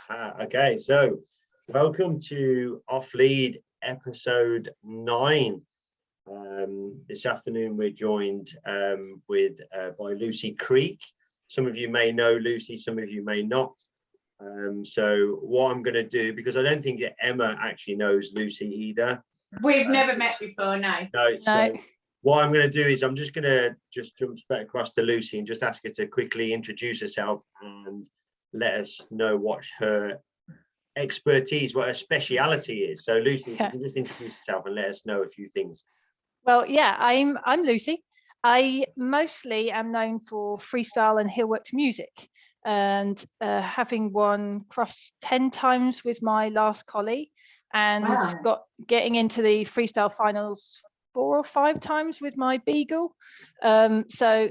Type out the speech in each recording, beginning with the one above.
Okay, so welcome to Off Lead episode 9. This afternoon we're joined by Lucy Creek. Some of you may know Lucy, some of you may not. So what I'm going to do, because I don't think that Emma actually knows Lucy either. We've never met before, no. So what I'm going to do is I'm just going to jump straight across to Lucy and just ask her to quickly introduce herself and let us know what her expertise, what her speciality is. So Lucy, if you can just introduce yourself and let us know a few things. Well, yeah, I'm Lucy. I mostly am known for freestyle and hill worked music, and having won Crofts 10 times with my last collie, and getting into the freestyle finals 4 or 5 times with my beagle. So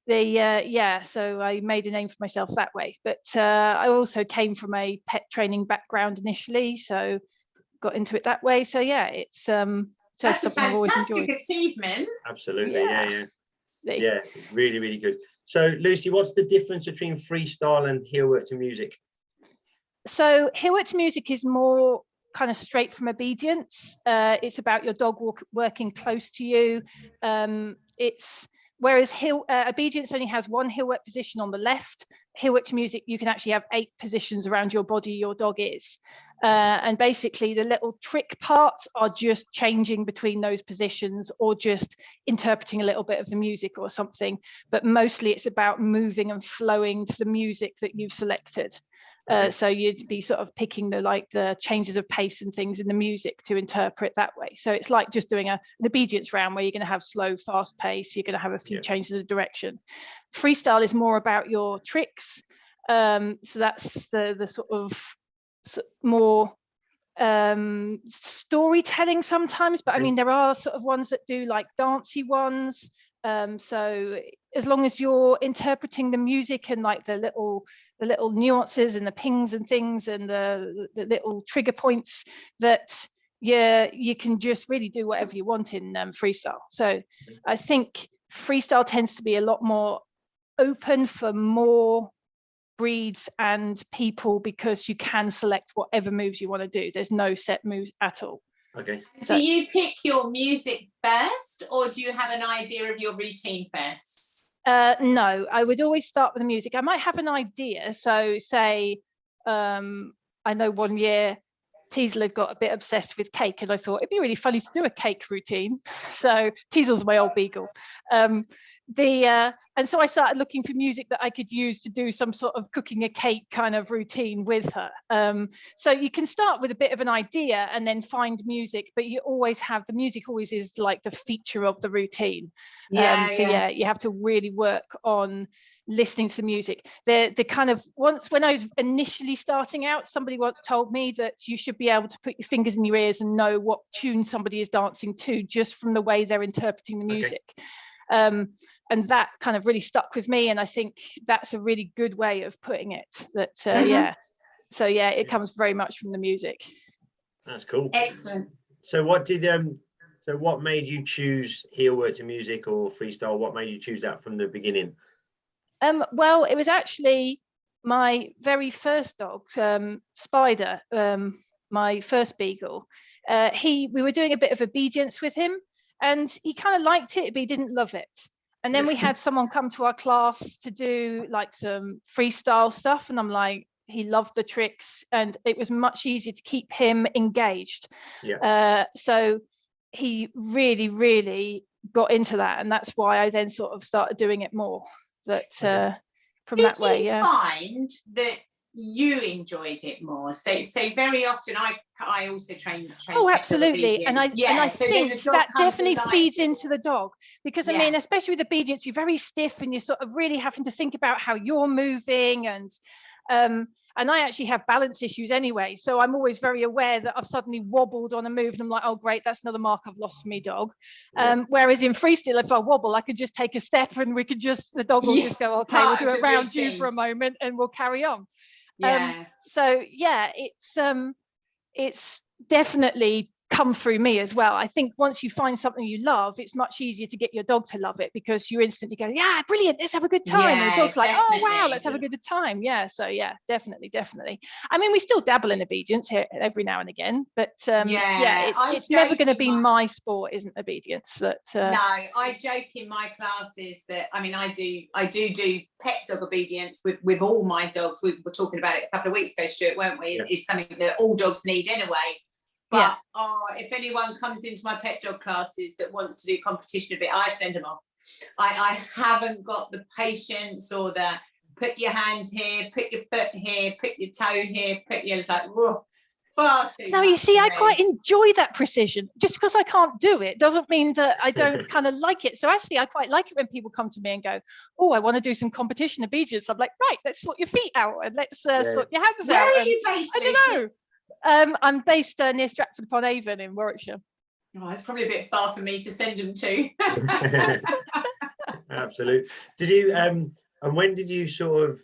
I made a name for myself that way. But I also came from a pet training background initially, so got into it that way. So yeah, it's that's a fantastic achievement. Absolutely, yeah, really, really good. So Lucy, what's the difference between freestyle and heel work to music? So heel work to music is more kind of straight from obedience. It's about your dog working close to you. Whereas obedience only has 1 heel work position on the left. Heel work to music, you can actually have 8 positions around your body your dog is. And basically the little trick parts are just changing between those positions or just interpreting a little bit of the music or something. But mostly it's about moving and flowing to the music that you've selected. So you'd be sort of picking the changes of pace and things in the music to interpret that way. So it's like just doing an obedience round where you're going to have slow, fast pace. You're going to have a few changes of direction. Freestyle is more about your tricks. So that's the sort of more storytelling sometimes. But I mean, there are sort of ones that do like dancey ones. So as long as you're interpreting the music and like the little nuances and the pings and things and the little trigger points, that you can just really do whatever you want in freestyle. So I think freestyle tends to be a lot more open for more breeds and people, because you can select whatever moves you want to do. There's no set moves at all. Okay. Do you pick your music first, or do you have an idea of your routine first? No, I would always start with the music. I might have an idea. So say, I know one year Teasel got a bit obsessed with cake, and I thought it'd be really funny to do a cake routine. So Teasel's my old beagle. And so I started looking for music that I could use to do some sort of cooking a cake kind of routine with her. So you can start with a bit of an idea and then find music, but you always have the music always is like the feature of the routine. You have to really work on listening to the music. The kind of when I was initially starting out, somebody once told me that you should be able to put your fingers in your ears and know what tune somebody is dancing to just from the way they're interpreting the music. And that kind of really stuck with me, and I think that's a really good way of putting it. That it comes very much from the music. That's cool. Excellent. So what made you choose heel work to music or freestyle? What made you choose that from the beginning? Well, it was actually my very first dog, Spider, my first beagle. We were doing a bit of obedience with him, and he kind of liked it, but he didn't love it. And then we had someone come to our class to do like some freestyle stuff, and I'm like, he loved the tricks, and it was much easier to keep him engaged. So he really, really got into that, and that's why I then sort of started doing it more. That from that way, Did you find that you enjoyed it more? So very often I also train. Oh, absolutely, and I think that definitely feeds into the dog, because I mean, especially with obedience, you're very stiff and you're sort of really having to think about how you're moving, and I actually have balance issues anyway, so I'm always very aware that I've suddenly wobbled on a move, and I'm like, oh great, that's another mark I've lost me dog. Whereas in freestyle, if I wobble, I could just take a step and the dog will just go, okay, we'll do it around you for a moment and we'll carry on. So yeah, it's definitely come through me as well. I think once you find something you love, it's much easier to get your dog to love it, because you instantly go, yeah, brilliant, let's have a good time. And the dog's like, oh wow, let's have a good time. Yeah, so yeah, definitely. I mean, we still dabble in obedience here every now and again, but it's never going to be my sport, isn't obedience. That no, I joke in my classes that, I mean, I do pet dog obedience with all my dogs. We were talking about it a couple of weeks ago, Stuart, weren't we? It's something that all dogs need anyway. But if anyone comes into my pet dog classes that wants to do competition a bit, I send them off. I haven't got the patience or the put your hands here, put your foot here, put your toe here, put your, like, whoa, far too no, you see, I quite enjoy that precision. Just because I can't do it doesn't mean that I don't kind of like it. So actually, I quite like it when people come to me and go, oh, I want to do some competition obedience. I'm like, right, let's sort your feet out and let's sort your hands out. Where are you based, I don't know. I'm based near Stratford-upon-Avon in Warwickshire. Oh, it's probably a bit far for me to send them to. Absolutely. Did you and when did you sort of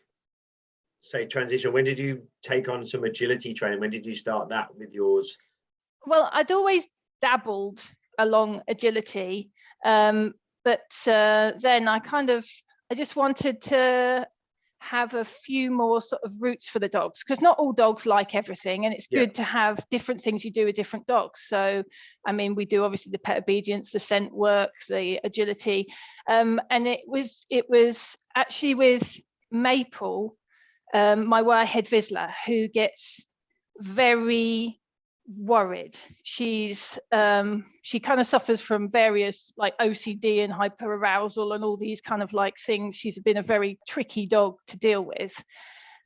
say transition? When did you take on some agility training? When did you start that with yours? Well, I'd always dabbled along agility, but then I just wanted to have a few more sort of routes for the dogs, because not all dogs like everything, and it's good to have different things you do with different dogs. So I mean, we do obviously the pet obedience, the scent work, the agility, and it was actually with Maple, my wire head Vizsla, who gets very worried. She kind of suffers from various like OCD and hyperarousal and all these kind of like things. She's been a very tricky dog to deal with,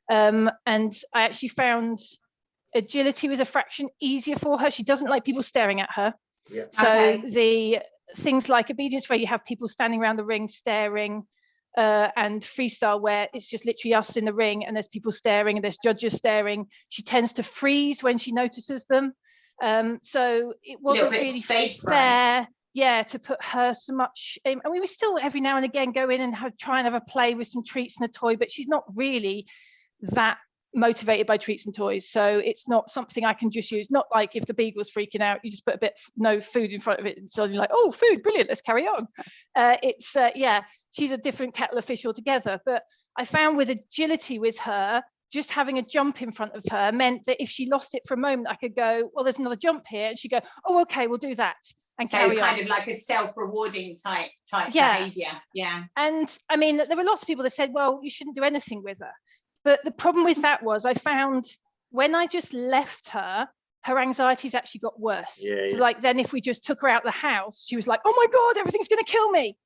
and I actually found agility was a fraction easier for her. She doesn't like people staring at her, so the things like obedience, where you have people standing around the ring staring, and freestyle, where it's just literally us in the ring and there's people staring and there's judges staring, she tends to freeze when she notices them. So it wasn't really fair, to put her so much in. I mean, we still every now and again go in and try and have a play with some treats and a toy, but she's not really that motivated by treats and toys, so it's not something I can just use. Not like if the beagle's freaking out, you just put a bit no food in front of it and suddenly like, oh, food, brilliant, let's carry on. She's a different kettle of fish altogether. But I found with agility with her, just having a jump in front of her meant that if she lost it for a moment, I could go, well, there's another jump here, and she'd go, oh, okay, we'll do that, and so carry on. Kind of like a self-rewarding type behavior. And I mean, there were lots of people that said, well, you shouldn't do anything with her. But the problem with that was I found when I just left her, her anxieties actually got worse. So like then if we just took her out the house, she was like, oh my God, everything's going to kill me.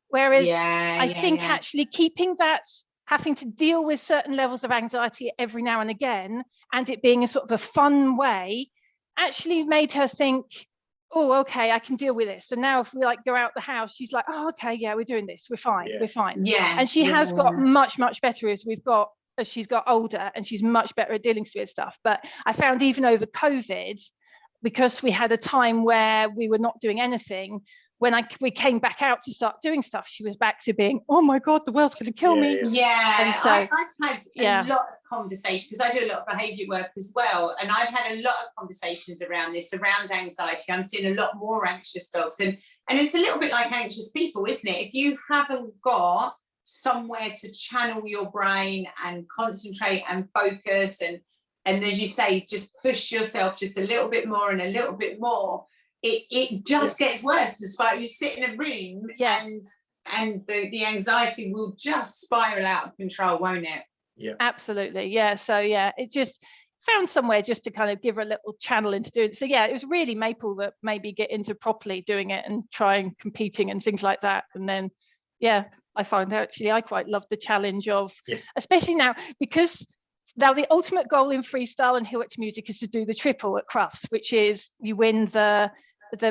Whereas I think actually keeping that, having to deal with certain levels of anxiety every now and again, and it being a sort of a fun way, actually made her think, oh, okay, I can deal with this. And now if we like go out the house, she's like, oh, okay, yeah, we're doing this. We're fine. We're fine. And she has got much, much better as she's got older, and she's much better at dealing with stuff. But I found even over COVID, because we had a time where we were not doing anything, when we came back out to start doing stuff, she was back to being, oh my God, the world's going to kill me. And so I've had a lot of conversations, because I do a lot of behaviour work as well, and I've had a lot of conversations around this, around anxiety. I'm seeing a lot more anxious dogs, and it's a little bit like anxious people, isn't it? If you haven't got somewhere to channel your brain and concentrate and focus, and as you say, just push yourself just a little bit more and a little bit more, it just gets worse. Despite you sit in a room and the anxiety will just spiral out of control, won't it? Absolutely. So it just found somewhere just to kind of give her a little channel into doing it. So it was really Maple that maybe get into properly doing it and trying competing and things like that. And then I found actually I quite love the challenge of, especially now, because now the ultimate goal in freestyle and Hilwich music is to do the triple at Crufts, which is you win the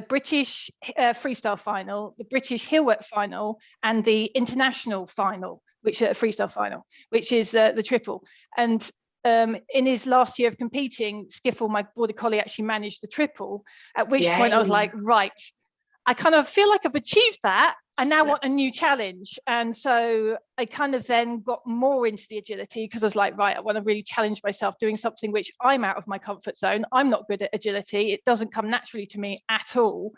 British freestyle final, the British Hilwich final, and the international final, which is a freestyle final, which is the triple. And in his last year of competing, Skiffle, my border collie, actually managed the triple, at which point I was like, right, I kind of feel like I've achieved that. I now want a new challenge. And so I kind of then got more into the agility because I was like, right, I want to really challenge myself doing something which I'm out of my comfort zone. I'm not good at agility. It doesn't come naturally to me at all.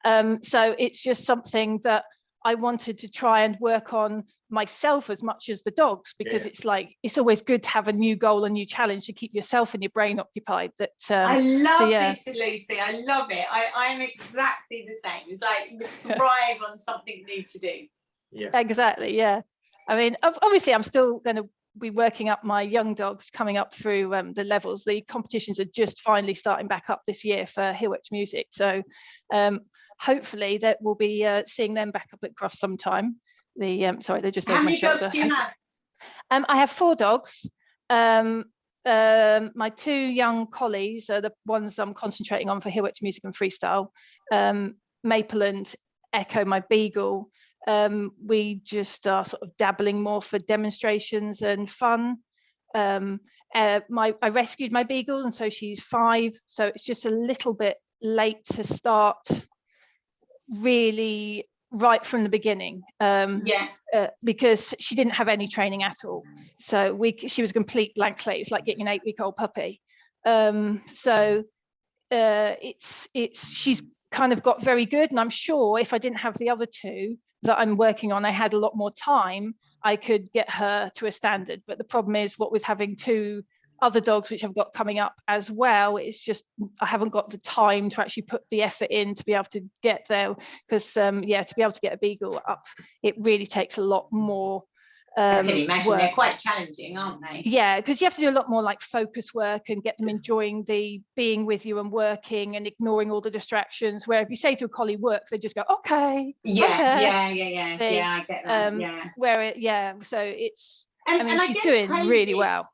So it's just something that I wanted to try and work on myself as much as the dogs, because it's like, it's always good to have a new goal, a new challenge to keep yourself and your brain occupied. That I love this, Lucy. I love it. I'm exactly the same. It's like thrive on something new to do. Yeah, exactly. Yeah. I mean, obviously I'm still going to be working up my young dogs coming up through the levels. The competitions are just finally starting back up this year for Hillworks Music. So hopefully that we'll be seeing them back up at Croft sometime. Sorry, they're just how many dogs do you have? I have 4 dogs. My 2 young collies are the ones I'm concentrating on for Hillworks Music and Freestyle. Maple and Echo, my beagle. We just are sort of dabbling more for demonstrations and fun. I rescued my beagle, and so she's 5. So it's just a little bit late to start really right from the beginning, because she didn't have any training at all. So she was a complete blank slate. It's like getting an 8-week-old puppy. She's kind of got very good, and I'm sure if I didn't have the other 2 that I'm working on, I had a lot more time, I could get her to a standard. But the problem is, what with having 2 other dogs which I've got coming up as well, it's just I haven't got the time to actually put the effort in to be able to get there, because to be able to get a beagle up, it really takes a lot more I can imagine work. They're quite challenging, aren't they? Yeah, because you have to do a lot more like focus work and get them enjoying the being with you and working and ignoring all the distractions, where if you say to a collie work, they just go okay. Yeah, I get that. So it's and she's doing really well.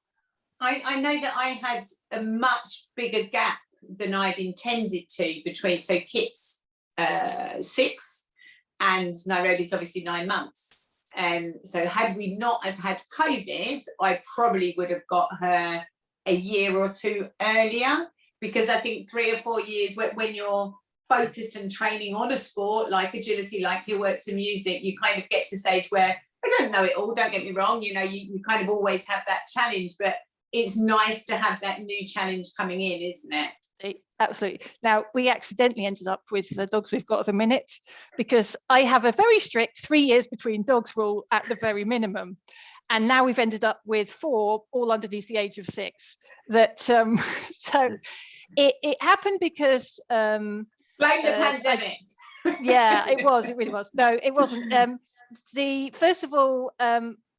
I know that I had a much bigger gap than I'd intended to between, so Kit's 6 and Nairobi's obviously 9 months. So had we not have had COVID, I probably would have got her a year or 2 earlier, because I think 3 or 4 years when you're focused and training on a sport like agility, like Hillworks and music, you kind of get to a stage where I don't know it all, don't get me wrong, you kind of always have that challenge, but it's nice to have that new challenge coming in, isn't it? Absolutely. Now, we accidentally ended up with the dogs we've got at the minute, because I have a very strict 3 years between dogs rule at the very minimum. And now we've ended up with 4, all underneath the age of 6. That so it happened because blame the pandemic. It really was. No, it wasn't. First of all,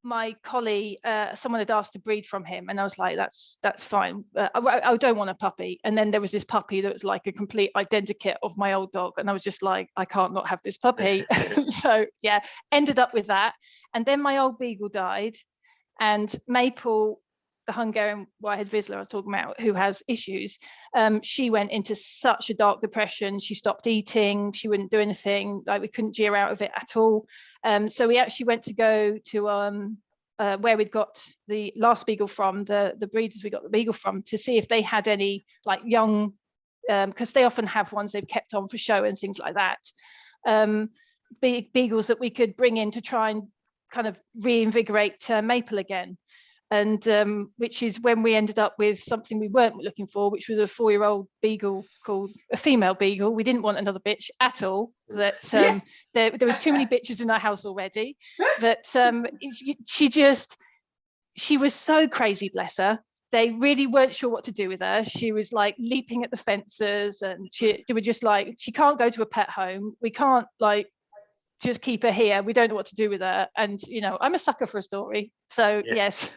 my collie, someone had asked to breed from him, and I was like, that's fine. I don't want a puppy. And then there was this puppy that was like a complete identikit of my old dog, and I was just like, I can't not have this puppy. So ended up with that. And then my old beagle died, and Maple, the Hungarian whitehead Vizsla I was talking about, who has issues, she went into such a dark depression. She stopped eating, she wouldn't do anything, like we couldn't jeer out of it at all. So we actually went to go to where we'd got the last beagle from, the breeders we got the beagle from, to see if they had any like young, because they often have ones they've kept on for show and things like that, beagles that we could bring in to try and kind of reinvigorate Maple again. And which is when we ended up with something we weren't looking for, which was a 4-year-old beagle called a female beagle. We didn't want another bitch at all. That there was too many bitches in our house already. That she was so crazy, bless her. They really weren't sure what to do with her. She was like leaping at the fences, and they were just like, she can't go to a pet home. We can't like just keep her here. We don't know what to do with her. And I'm a sucker for a story. So yes.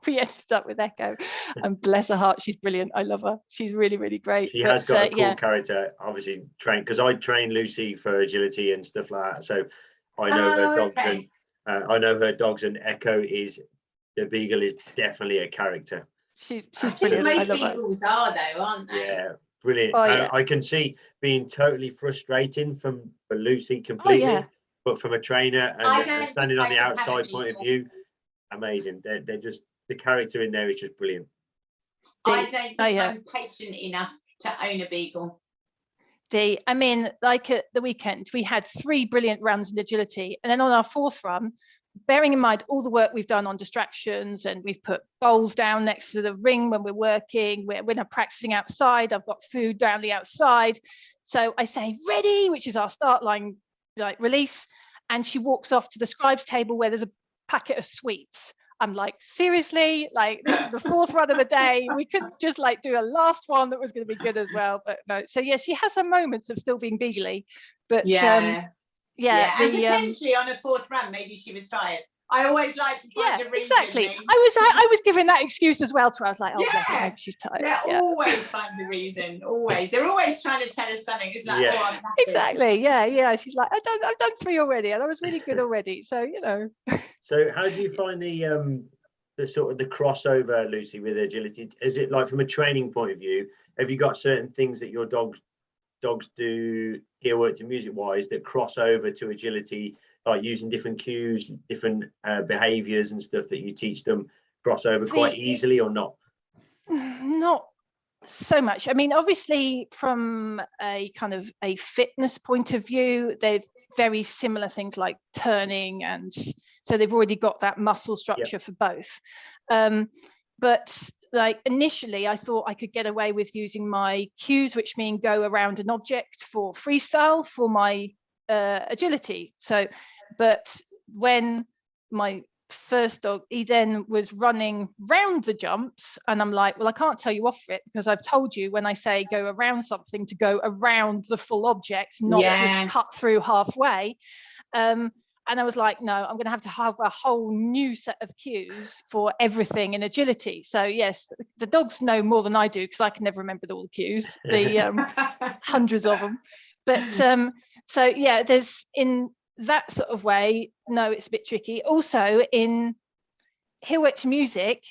We ended up with Echo, and bless her heart, she's brilliant. I love her. She's really, really great. She has got a cool character, obviously trained, because I trained Lucy for agility and stuff like that. So I know her dogs, and I know her dogs, and Echo the beagle is definitely a character. She's brilliant. Most beagles are though, aren't they? Yeah, brilliant. I can see being totally frustrating for Lucy completely, but from a trainer and standing on the outside point of view, amazing. They're just, the character in there is just brilliant. I don't think I'm patient enough to own a beagle. I mean, like at the weekend, we had 3 brilliant runs in agility. And then on our 4th run, bearing in mind all the work we've done on distractions, and we've put bowls down next to the ring when we're working, when I'm practicing outside, I've got food down the outside. So I say, ready, which is our start line, like release. And she walks off to the scribe's table where there's a packet of sweets. I'm like, seriously, like this is the 4th run of the day. We couldn't just like do a last one that was going to be good as well. But no, so yes, she has her moments of still being beagly, but yeah, and the, potentially on a 4th run, maybe she was tired. I always like to find the reason. Exactly. I was giving that excuse as well to her. I was like, oh, bless her, maybe she's tired. Always find the reason. Always, they're always trying to tell us something. It's like, oh, I'm knackered. Exactly. Yeah. She's like, I've done 3 already, and I was really good already. So So how do you find the sort of the crossover, Lucy, with agility? Is it like from a training point of view? Have you got certain things that your dogs do heel work to music wise that cross over to agility, like using different cues, different behaviors and stuff that you teach them cross over quite easily, or not? Not so much. I mean, obviously from a kind of a fitness point of view, they're very similar things like turning, and so they've already got that muscle structure for both. But like initially I thought I could get away with using my cues, which mean go around an object, for freestyle for my agility. So but when my first dog, he then was running round the jumps, and I'm like, well, I can't tell you off it, because I've told you when I say go around something to go around the full object, not just cut through halfway. And I was like, no, I'm going to have a whole new set of cues for everything in agility. So yes, the dogs know more than I do, because I can never remember all the cues, the hundreds of them. But so yeah, there's in that sort of way, no, it's a bit tricky. Also in heel work to music,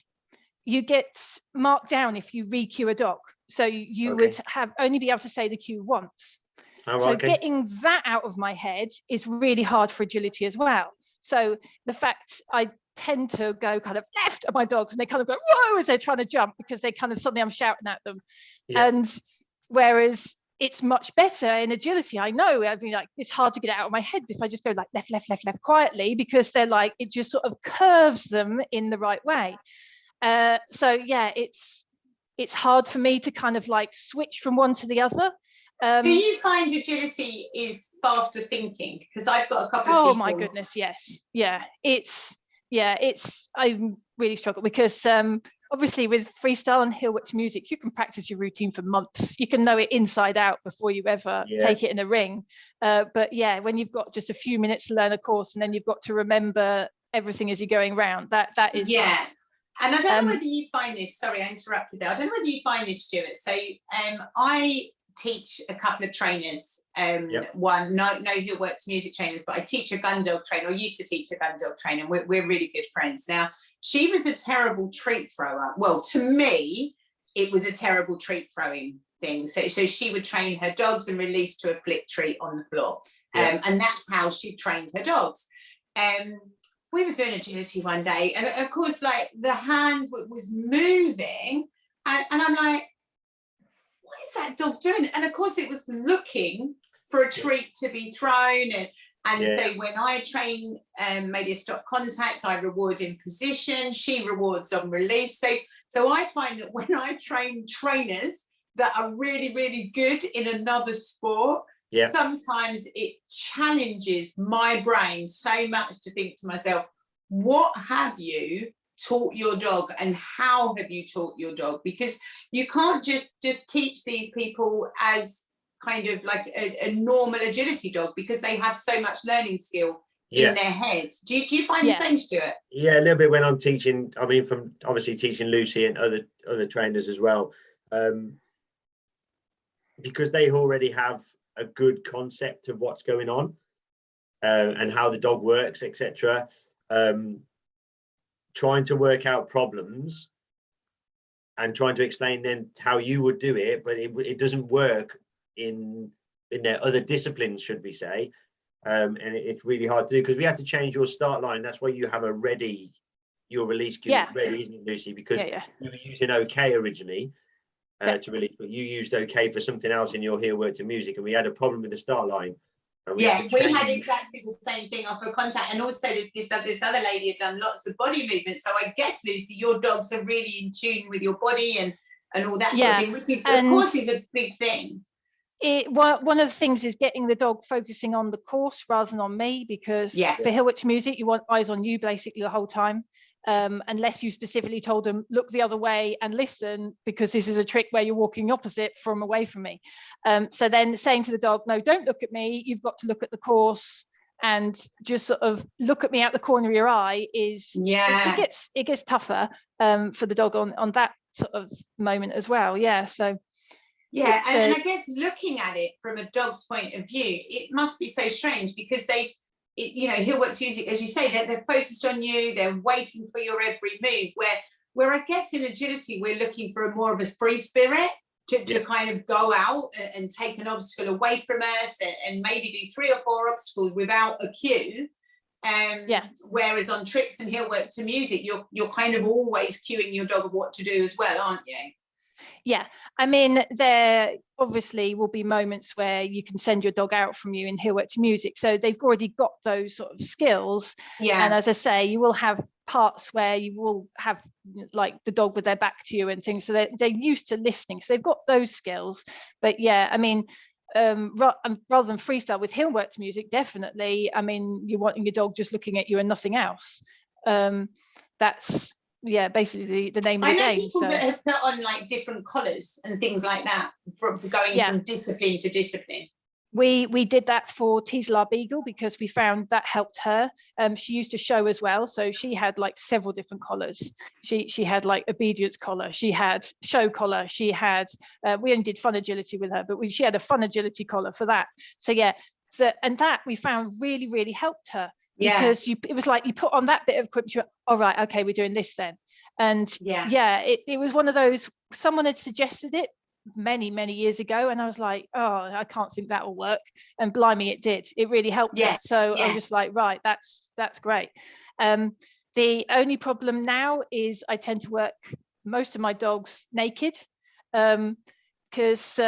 you get marked down if you re-cue a dog. So you would have only be able to say the cue once. So getting that out of my head is really hard for agility as well. So the fact I tend to go kind of left at my dogs, and they kind of go, whoa, as they're trying to jump, because they kind of suddenly I'm shouting at them. And whereas it's much better in agility, I know, I mean, like it's hard to get it out of my head if I just go like left, left, left, left quietly, because they're like, it just sort of curves them in the right way. So yeah, it's hard for me to kind of like switch from one to the other. Do you find agility is faster thinking? Because I've got a couple of people. Oh my goodness, yes. I really struggle, because obviously with freestyle and heel work to music, you can practice your routine for months. You can know it inside out before you ever take it in a ring. But yeah, when you've got just a few minutes to learn a course, and then you've got to remember everything as you're going around, that is tough. And I don't know whether you find this, sorry, I interrupted there. I don't know whether you find this, Stuart. So I teach a couple of trainers, one, no heel work to music trainers, but I teach a gun dog trainer, or used to teach a gun dog trainer, and we're really good friends. Now, she was a terrible treat thrower. Well, to me, it was a terrible treat throwing thing. So she would train her dogs and release to a flick treat on the floor. And that's how she trained her dogs. We were doing agility one day, and of course, like the hand was moving, and I'm like, what is that dog doing? And of course it was looking for a treat to be thrown. And so when I train maybe a stop contact, I reward in position, she rewards on release. So I find that when I train trainers that are really, really good in another sport, sometimes it challenges my brain so much to think to myself, what have you taught your dog, and how have you taught your dog? Because you can't just teach these people as kind of like a normal agility dog, because they have so much learning skill in their head. Do you find the same, Stuart? Yeah, a little bit when I'm teaching. I mean, from obviously teaching Lucy and other trainers as well, because they already have a good concept of what's going on and how the dog works, etc. Trying to work out problems and trying to explain then how you would do it, but it doesn't work in their other disciplines, should we say. And it's really hard to do, because we have to change your start line. That's why you have your release cue is ready, isn't it, Lucy? Because you were using OK originally, to release, but you used OK for something else in your heel work to music, and we had a problem with the start line. We had exactly the same thing off of contact, and also this other lady had done lots of body movement. So I guess, Lucy, your dogs are really in tune with your body and all that sort of thing, which of course is a big thing. One of the things is getting the dog focusing on the course rather than on me, because for heel work to music, you want eyes on you basically the whole time. Unless you specifically told them, look the other way and listen, because this is a trick where you're walking opposite from away from me. So then saying to the dog, no, don't look at me, you've got to look at the course and just sort of look at me out the corner of your eye is, it gets tougher for the dog on that sort of moment as well. So and I guess looking at it from a dog's point of view, it must be so strange, because heel work music, as you say, they're focused on you, they're waiting for your every move, where I guess in agility we're looking for more of a free spirit to kind of go out and take an obstacle away from us and maybe do 3 or 4 obstacles without a cue. Whereas on tricks and heel work to music, you're kind of always cueing your dog of what to do as well, aren't you? Yeah, I mean, there obviously will be moments where you can send your dog out from you in heel work to music, so they've already got those sort of skills. And as I say, you will have parts where you will have like the dog with their back to you and things, so they're used to listening, so they've got those skills. But I mean, rather than freestyle with heel work to music, definitely, I mean, you're wanting your dog just looking at you and nothing else. That's basically the name of the game. I know people that have put on like different collars and things like that from going from discipline to discipline. We did that for Teasel our Beagle because we found that helped her. She used to show as well, so she had like several different collars. She had like obedience collar, she had show collar, she had we only did fun agility with her, but she had a fun agility collar for that. So and that we found really helped her. Because it was like you put on that bit of equipment, you went, all right, okay, we're doing this then. And it was one of those, someone had suggested it many years ago, and I was like, oh, I can't think that will work, and blimey, it did. It really helped her. So I was just like, right, that's great. The only problem now is I tend to work most of my dogs naked, because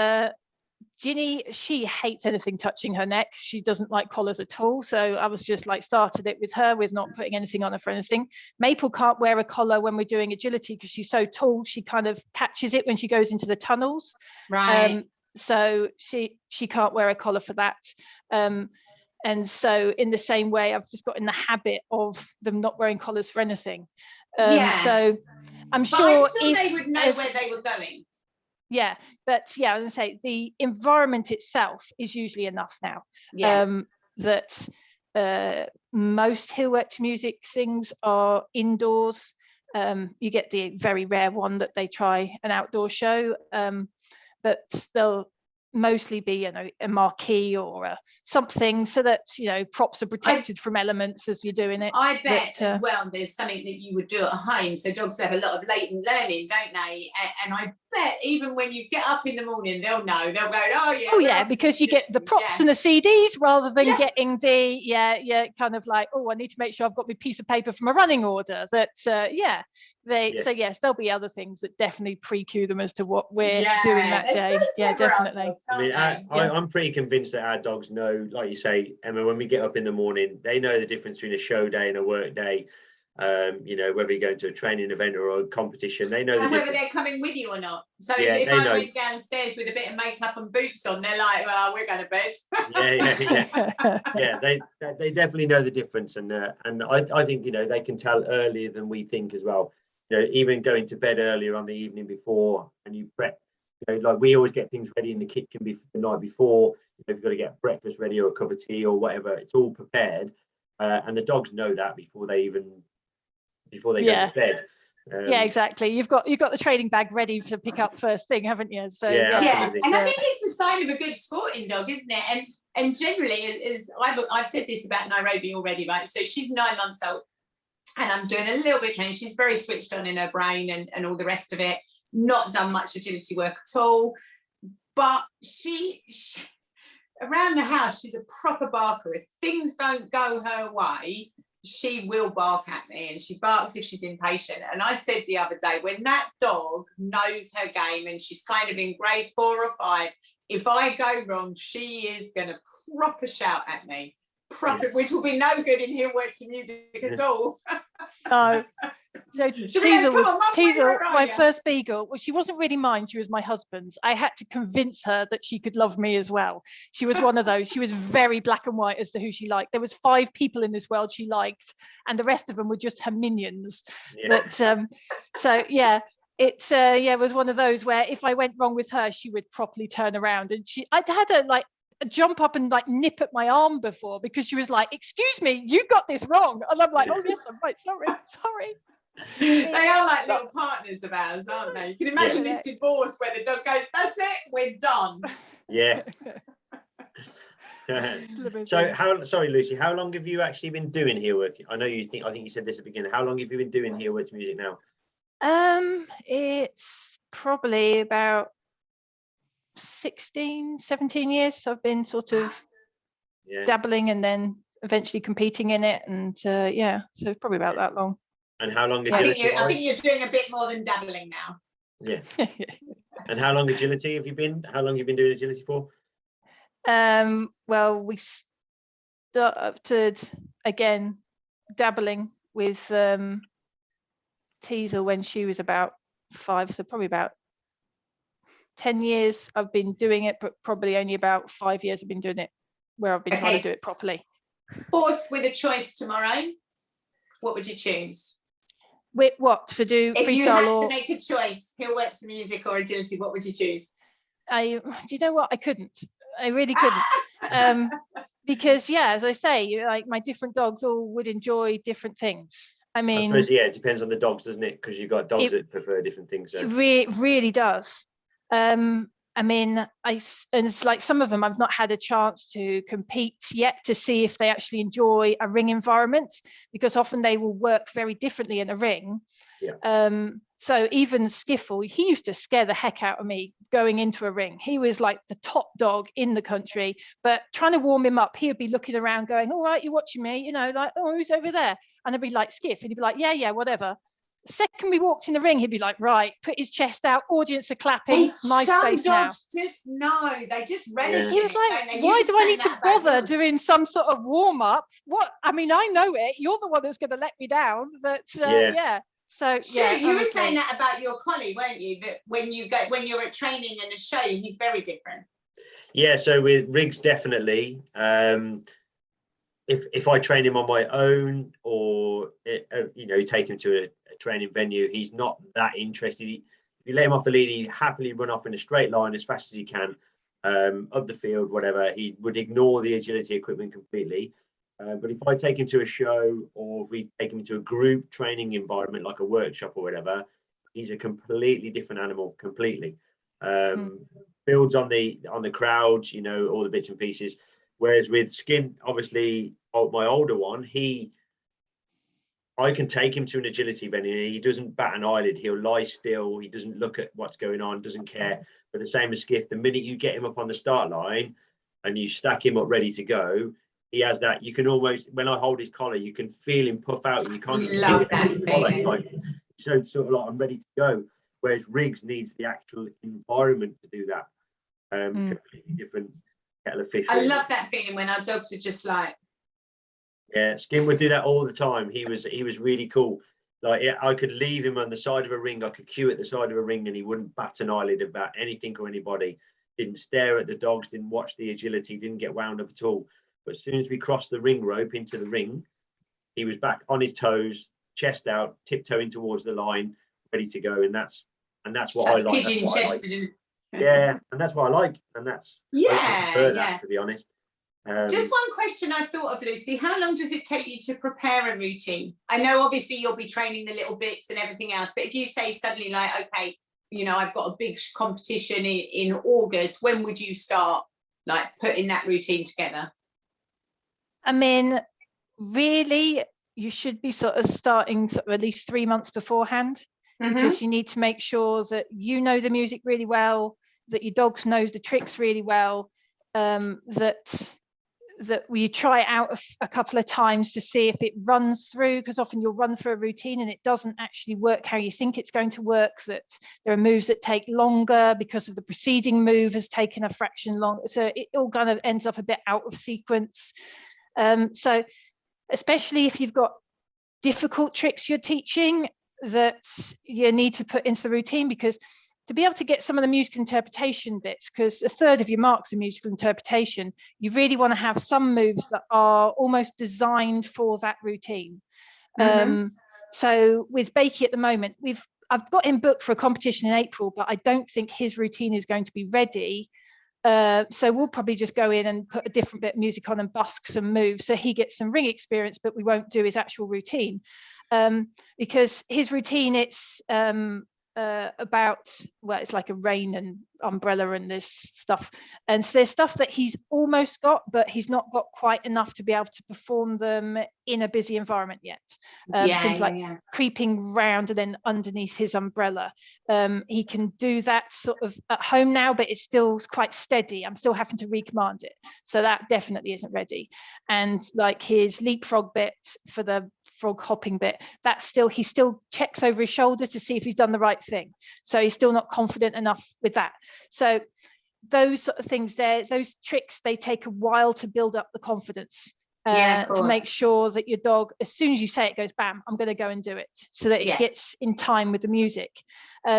Ginny, she hates anything touching her neck. She doesn't like collars at all. So I was just like started it with her with not putting anything on her for anything. Maple can't wear a collar when we're doing agility because she's so tall. She kind of catches it when she goes into the tunnels. Right. So she can't wear a collar for that. And so in the same way, I've just got in the habit of them not wearing collars for anything. So I'm sure they would know where they were going. Yeah, but I was gonna say the environment itself is usually enough now. That most heel work to music things are indoors. You get the very rare one that they try an outdoor show, but they'll mostly be a marquee or something, so that props are protected from elements as you're doing it. I bet as well there's something that you would do at home, so dogs have a lot of latent learning, don't they? And I bet even when you get up in the morning, they'll know, they'll go, because you get the props and the CDs rather than getting the kind of like, oh, I need to make sure I've got my piece of paper from a running order. That so yes, there'll be other things that definitely pre-cue them as to what we're doing that day. Definitely. I mean, I'm pretty convinced that our dogs know, like you say, Emma, when we get up in the morning, they know the difference between a show day and a work day. Whether you're going to a training event or a competition, they know whether they're coming with you or not. So if I went downstairs with a bit of makeup and boots on, they're like, well, we're going to bed. They definitely know the difference, and I think they can tell earlier than we think as well. Even going to bed earlier on the evening before, and you prep. Like we always get things ready in the kitchen the night before. You've got to get breakfast ready or a cup of tea or whatever. It's all prepared, and the dogs know that before they go to bed. Exactly. You've got the training bag ready to pick up first thing, haven't you? So and I think it's a sign of a good sporting dog, isn't it? And generally, I've said this about Nairobi already, right? So she's 9 months old, and I'm doing a little bit of training. She's very switched on in her brain and all the rest of it. Not done much agility work at all, but she around the house, she's a proper barker. If things don't go her way, she will bark at me, and she barks if she's impatient. And I said the other day, when that dog knows her game and she's kind of in grade 4 or 5, if I go wrong, she is going to proper shout at me, which will be no good in He'll Work to Music at all. No. So Teasel, my you? first beagle, well, she wasn't really mine, she was my husband's. I had to convince her that she could love me as well. She was one of those. She was very black and white as to who she liked. There was 5 people in this world she liked, and the rest of them were just her minions. Yeah. But so yeah, it was one of those where if I went wrong with her, she would properly turn around, and I'd had her like jump up and like nip at my arm before, because she was like, excuse me, you got this wrong. And I'm like, oh yes, I'm right, sorry. They are like little partners of ours, aren't they? You can imagine this divorce where the dog goes, that's it, we're done. Yeah. So sorry, Lucy, how long have you actually been doing He'll Work? I think you said this at the beginning. How long have you been doing He'll Work to Music now? It's probably about 16, 17 years. I've been sort of dabbling and then eventually competing in it, and so probably about that long. And how long agility? I think you're doing a bit more than dabbling now. Yeah. And how long agility have you been? How long have you been doing agility for? Well, we started again dabbling with Teasel when she was about 5, so probably about 10 years I've been doing it, but probably only about 5 years I've been doing it where I've been trying to do it properly. Forced with a choice tomorrow, what would you choose? With what, to do if freestyle? If you had to make a choice, He'll Work to Music or agility, what would you choose? Do you know what? I couldn't. I really couldn't. Because as I say, like my different dogs all would enjoy different things. I mean, I suppose, it depends on the dogs, doesn't it? Because you've got dogs that prefer different things. So. It really does. I mean, and it's like some of them I've not had a chance to compete yet to see if they actually enjoy a ring environment, because often they will work very differently in a ring. Yeah. So even Skiffle, he used to scare the heck out of me going into a ring. He was like the top dog in the country, but trying to warm him up, he would be looking around going, all right, you're watching me, like, oh, who's over there? And I'd be like, Skiff, and he'd be like, yeah, whatever. Second we walked in the ring, he'd be like, right, put his chest out, audience are clapping, my space now. Some dogs just know, they just relish it. He was like, why do I need to bother doing some sort of warm-up? What, I mean, I know it, you're the one that's going to let me down, but So you were saying that about your collie, weren't you? That when you're at training and a show, he's very different. Yeah, so with Riggs, definitely. If I train him on my own, or take him to a training venue, he's not that interested. If you let him off the lead, he happily run off in a straight line as fast as he can, up the field, whatever. He would ignore the agility equipment completely. But if I take him to a show, or if we take him to a group training environment like a workshop or whatever, he's a completely different animal, completely. Builds on the crowd, all the bits and pieces. Whereas with Skin, obviously, my older one, I can take him to an agility venue and he doesn't bat an eyelid. He'll lie still. He doesn't look at what's going on, doesn't care. But the same as Skiff, the minute you get him up on the start line and you stack him up ready to go, he has that. You can almost, when I hold his collar, you can feel him puff out, and you can't love that feeling. It's like, so sort of like, I'm ready to go. Whereas Riggs needs the actual environment to do that. Completely different kettle of fish. I love that feeling when our dogs are just like. Yeah, Skin would do that all the time. He was really cool. Like, I could leave him on the side of a ring. I could queue at the side of a ring, and he wouldn't bat an eyelid about anything or anybody. Didn't stare at the dogs. Didn't watch the agility. Didn't get wound up at all. But as soon as we crossed the ring rope into the ring, he was back on his toes, chest out, tiptoeing towards the line, ready to go. And that's what I like. Yeah, and that's what I like. And that's I prefer that, to be honest. Just one question I thought of, Lucy. How long does it take you to prepare a routine? I know obviously you'll be training the little bits and everything else, but if you say suddenly like, okay, I've got a big competition in August, when would you start like putting that routine together? I mean, really, you should be sort of starting at least 3 months beforehand, because you need to make sure that you know the music really well, that your dogs knows the tricks really well, that that we try it out a couple of times to see if it runs through, because often you'll run through a routine and it doesn't actually work how you think it's going to work, that there are moves that take longer because of the preceding move has taken a fraction longer, so it all kind of ends up a bit out of sequence. So especially if you've got difficult tricks you're teaching that you need to put into the routine, because to be able to get some of the musical interpretation bits, because a third of your marks are musical interpretation, you really want to have some moves that are almost designed for that routine. So with Bakey at the moment, I've got him booked for a competition in April, but I don't think his routine is going to be ready. So we'll probably just go in and put a different bit of music on and busk some moves so he gets some ring experience, but we won't do his actual routine, because his routine, it's about, well, it's like a rain and umbrella and this stuff, and so there's stuff that he's almost got, but he's not got quite enough to be able to perform them in a busy environment yet. Things like creeping round and then underneath his umbrella, he can do that sort of at home now, but it's still quite steady. I'm still having to recommand it, so that definitely isn't ready. And like his leapfrog bit for the frog hopping bit, that's still, he still checks over his shoulder to see if he's done the right thing, so he's still not confident enough with that. So those sort of things there, those tricks, they take a while to build up the confidence, to make sure that your dog, as soon as you say it, goes bam, I'm going to go and do it, so that it gets in time with the music.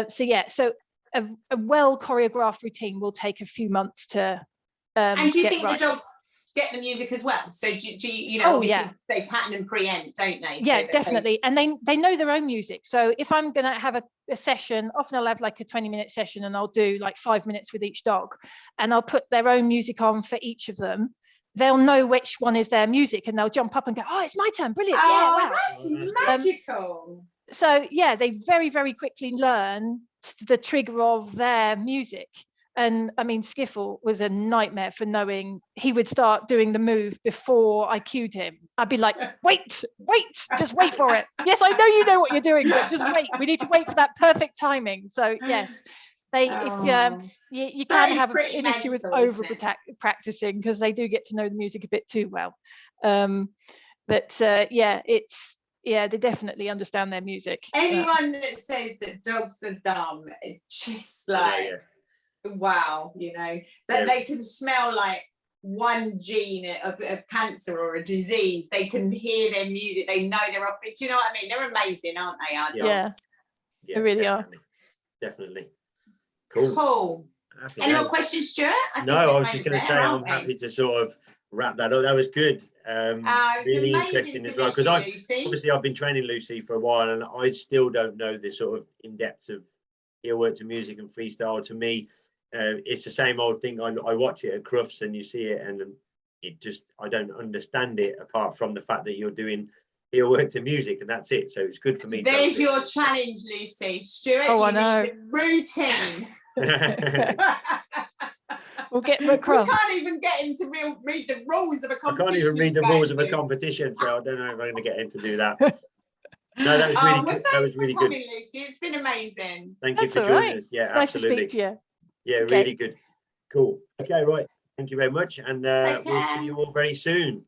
So a well choreographed routine will take a few months to and do you get think right. the dogs get the music as well? So do you know, obviously they pattern and preempt, don't they? Yeah, so definitely. And they know their own music. So if I'm going to have a session, often I'll have like a 20-minute session and I'll do like 5 minutes with each dog, and I'll put their own music on for each of them. They'll know which one is their music and they'll jump up and go, oh, it's my turn. Brilliant. Oh, yeah, wow. That's magical. So yeah, they very, very quickly learn the trigger of their music. And I mean, Skiffle was a nightmare for knowing, he would start doing the move before I cued him. I'd be like, wait, just wait for it. Yes, I know you know what you're doing, but just wait. We need to wait for that perfect timing. So yes, if you can have an issue with over practicing, because they do get to know the music a bit too well. They definitely understand their music. Anyone that says that dogs are dumb, it's just like, wow, you know, that they can smell like one gene of cancer or a disease. They can hear their music, they know they're off it. Do you know what I mean? They're amazing, aren't they, our dogs? Yeah, they really are. Definitely. Cool. Any more questions, Stuart? I was just going to say, I'm happy to sort of wrap that up. That was good. Really interesting as well, because obviously I've been training Lucy for a while and I still don't know this sort of in-depth of heel work to music and freestyle. To me, it's the same old thing. I watch it at Crufts and you see it and it just, I don't understand it apart from the fact that you're doing heel work to music and that's it. So it's good for me. There's your challenge, Lucy. Stuart, I know. Routine. We'll get across. We can't even get him to read the rules of a competition. I can't even read the rules of a competition, so I don't know if I'm going to get him to do that. No, that was really good. That was really good. Lucy. It's been amazing. Thank you for joining us. Yeah, nice absolutely. To speak to you. Yeah, really good. Cool. Okay, right. Thank you very much, and we'll see you all very soon.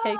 Bye.